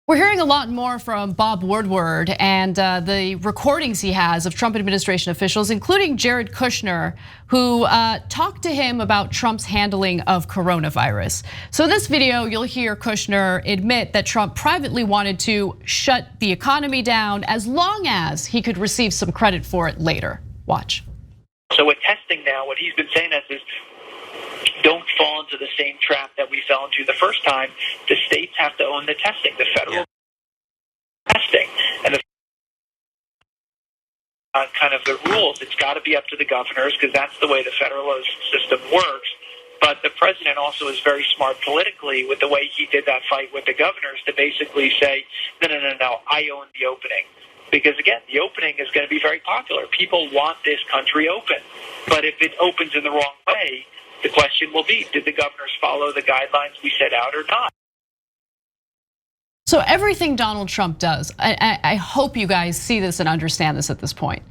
We're hearing a lot more from Bob Woodward and the recordings he has of Trump administration officials, including Jared Kushner, who talked to him about Trump's handling of coronavirus. So in this video, you'll hear Kushner admit that Trump privately wanted to shut the economy down as long as he could receive some credit for it later. Watch. So with testing now, what he's been saying is don't fall into the same trap that we fell into the first time. The states have to own the testing, the federal testing, and the kind of the rules. It's got to be up to the governors because that's the way the federalist system works. But the president also is very smart politically with the way he did that fight with the governors to basically say, no, I own the opening. Because again, the opening is going to be very popular. People want this country open. But if it opens in the wrong way, the question will be, did the governors follow the guidelines we set out or not? So everything Donald Trump does, I hope you guys see this and understand this at this point,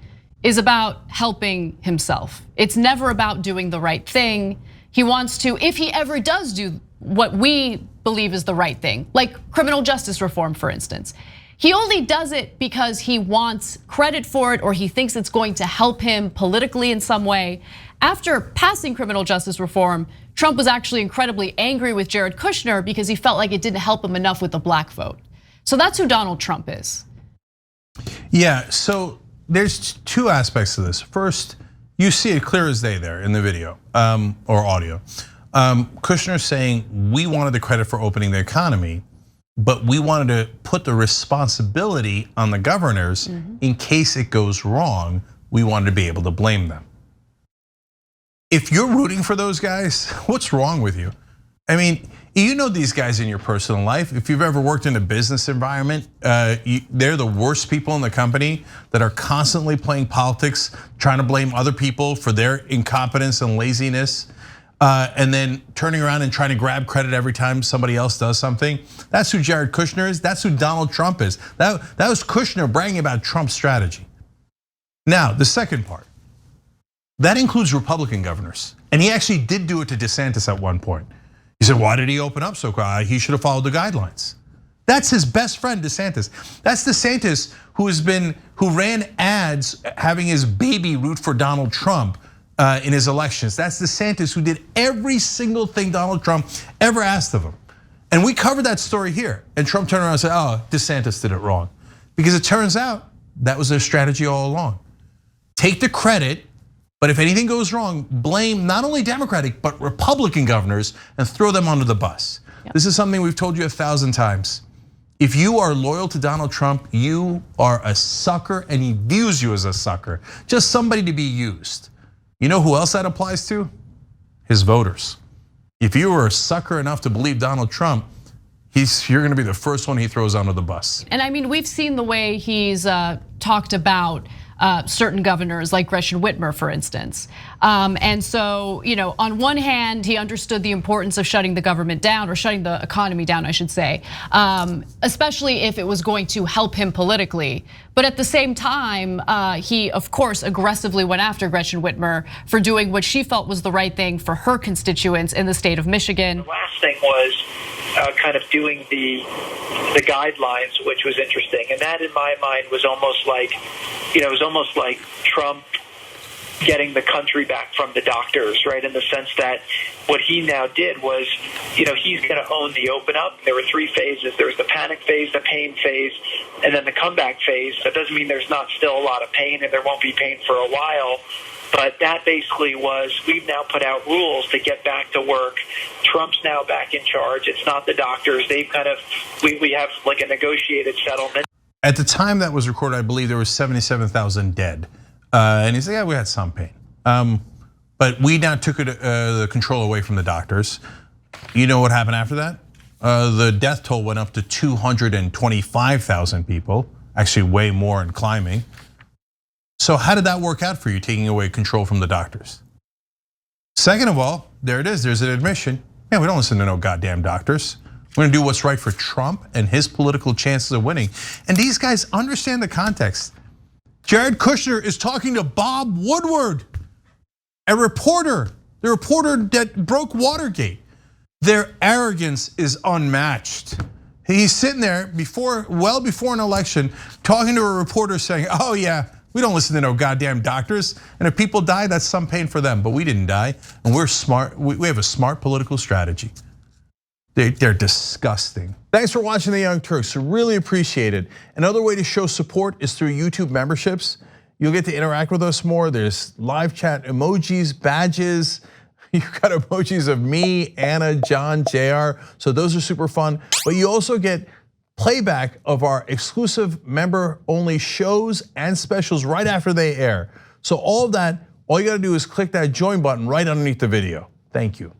is about helping himself. It's never about doing the right thing. He wants to, if he ever does do what we believe is the right thing, like criminal justice reform, for instance, he only does it because he wants credit for it or he thinks it's going to help him politically in some way. After passing criminal justice reform, Trump was actually incredibly angry with Jared Kushner because he felt like it didn't help him enough with the black vote. So that's who Donald Trump is. Yeah, so there's two aspects to this. First, you see it clear as day there in the video or audio. Kushner saying we wanted the credit for opening the economy, but we wanted to put the responsibility on the governors in case it goes wrong. We wanted to be able to blame them. If you're rooting for those guys, what's wrong with you? I mean, you know these guys in your personal life. If you've ever worked in a business environment, they're the worst people in the company that are constantly playing politics, trying to blame other people for their incompetence and laziness, and then turning around and trying to grab credit every time somebody else does something. That's who Jared Kushner is. That's who Donald Trump is. That was Kushner bragging about Trump's strategy. Now, the second part. That includes Republican governors. And he actually did do it to DeSantis at one point. He said, why did he open up so quickly? He should have followed the guidelines. That's his best friend, DeSantis. That's DeSantis who ran ads having his baby root for Donald Trump in his elections. That's DeSantis who did every single thing Donald Trump ever asked of him. And we covered that story here. And Trump turned around and said, oh, DeSantis did it wrong. Because it turns out that was their strategy all along. Take the credit, but if anything goes wrong, blame not only Democratic, but Republican governors and throw them under the bus. Yep. This is something we've told you 1,000 times. If you are loyal to Donald Trump, you are a sucker and he views you as a sucker, just somebody to be used. You know who else that applies to? His voters. If you were a sucker enough to believe Donald Trump, you're gonna be the first one he throws under the bus. And I mean, we've seen the way he's talked about certain governors like Gretchen Whitmer, for instance. And so, on one hand, he understood the importance of shutting the government down or shutting the economy down, I should say, especially if it was going to help him politically. But at the same time, he, of course, aggressively went after Gretchen Whitmer for doing what she felt was the right thing for her constituents in the state of Michigan. The last thing was kind of doing the guidelines, which was interesting. And that, in my mind, was almost like, Trump getting the country back from the doctors, right? In the sense that what he now did was, he's going to own the open up. There were 3 phases. There was the panic phase, the pain phase, and then the comeback phase. That doesn't mean there's not still a lot of pain and there won't be pain for a while. But that basically was, we've now put out rules to get back to work. Trump's now back in charge. It's not the doctors. They've we have like a negotiated settlement. At the time that was recorded, I believe there was 77,000 dead. And he said, yeah, we had some pain. But we now took the control away from the doctors. You know what happened after that? The death toll went up to 225,000 people, actually way more and climbing. So how did that work out for you, taking away control from the doctors? Second of all, there it is, there's an admission. Man, we don't listen to no goddamn doctors. We're gonna do what's right for Trump and his political chances of winning. And these guys understand the context. Jared Kushner is talking to Bob Woodward, a reporter, the reporter that broke Watergate. Their arrogance is unmatched. He's sitting there well before an election, talking to a reporter saying, oh yeah, we don't listen to no goddamn doctors. And if people die, that's some pain for them, but we didn't die. And we're smart, we have a smart political strategy. They're disgusting. Thanks for watching the Young Turks, really appreciate it. Another way to show support is through YouTube memberships. You'll get to interact with us more. There's live chat emojis, badges. You've got emojis of me, Anna, John, JR. So those are super fun. But you also get playback of our exclusive member-only shows and specials right after they air. So all of that, all you gotta do is click that join button right underneath the video. Thank you.